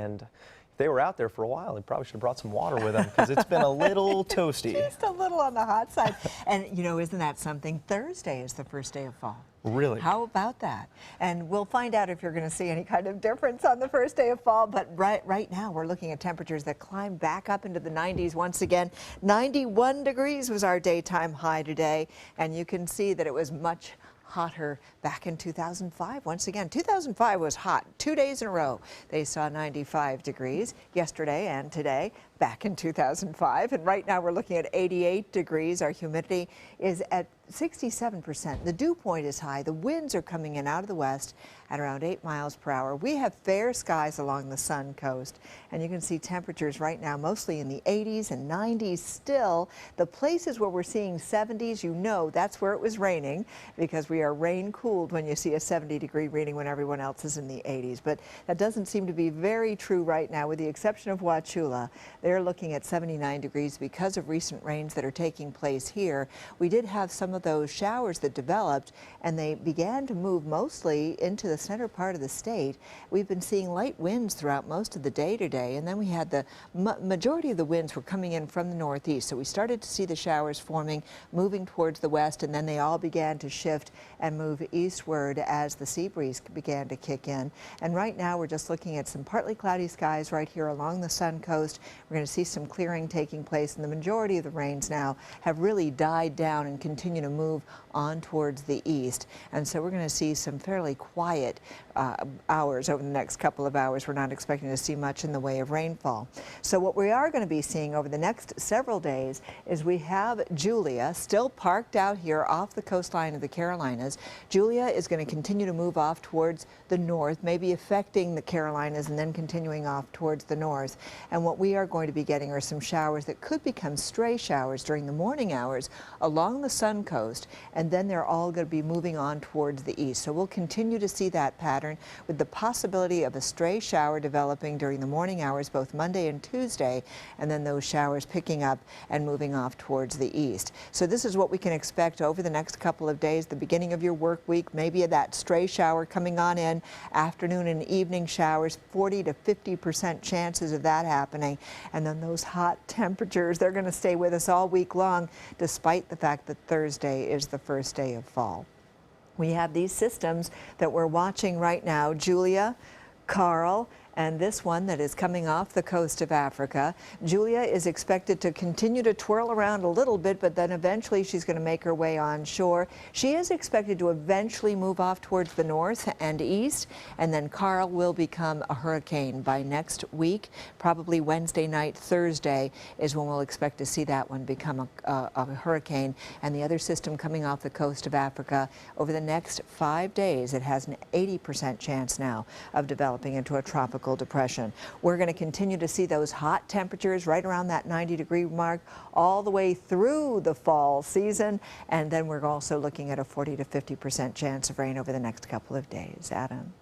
And if they were out there for a while, they probably should have brought some water with them because it's been a little toasty. Just a little on the hot side. And you know, isn't that something? Thursday is the first day of fall. Really? How about that? And we'll find out if you're going to see any kind of difference on the first day of fall. But right now we're looking at temperatures that climb back up into the 90s once again. 91 degrees was our daytime high today. And you can see that it was much hotter back in 2005. Once again, 2005 was hot 2 days in a row. They saw 95 degrees yesterday and today back in 2005. And right now we're looking at 88 degrees. Our humidity is at 67%. The dew point is high. The winds are coming in out of the west at around 8 miles per hour. We have fair skies along the Suncoast, and you can see temperatures right now mostly in the 80s and 90s still. The places where we're seeing 70s, you know that's where it was raining, because we are rain cooled when you see a 70-degree reading when everyone else is in the 80s. But that doesn't seem to be very true right now, with the exception of Wauchula. They're looking at 79 degrees because of recent rains that are taking place here. We did have some of those showers that developed, and they began to move mostly into the center part of the state. We've been seeing light winds throughout most of the day today, and then we had the majority of the winds were coming in from the northeast. So we started to see the showers forming, moving towards the west, and then they all began to shift and move eastward as the sea breeze began to kick in. And right now we're just looking at some partly cloudy skies right here along the Suncoast. We're going to see some clearing taking place, and the majority of the rains now have really died down and continue to move on towards the east. And so we're going to see some fairly quiet hours over the next couple of hours. We're not expecting to see much in the way of rainfall. So what we are going to be seeing over the next several days is we have Julia still parked out here off the coastline of the Carolinas. Julia is going to continue to move off towards the north, maybe affecting the Carolinas and then continuing off towards the north. And what we are going to be getting are some showers that could become stray showers during the morning hours along the Suncoast, and then they're all going to be moving on towards the east. So we'll continue to see that pattern, with the possibility of a stray shower developing during the morning hours both Monday and Tuesday, and then those showers picking up and moving off towards the east. So this is what we can expect over the next couple of days, the beginning of your work week, maybe that stray shower coming on in, afternoon and evening showers, 40 to 50% chances of that happening. And then those hot temperatures, they're going to stay with us all week long, despite the fact that Thursday is the first day of fall. We have these systems that we're watching right now, Julia, Carl, and this one that is coming off the coast of Africa. Julia is expected to continue to twirl around a little bit, but then eventually she's going to make her way onshore. She is expected to eventually move off towards the north and east, and then Carl will become a hurricane by next week. Probably Wednesday night, Thursday is when we'll expect to see that one become a hurricane. And the other system coming off the coast of Africa over the next 5 days, it has an 80% chance now of developing into a tropical depression. We're going to continue to see those hot temperatures right around that 90-degree mark all the way through the fall season, and then we're also looking at a 40 to 50% chance of rain over the next couple of days. Adam.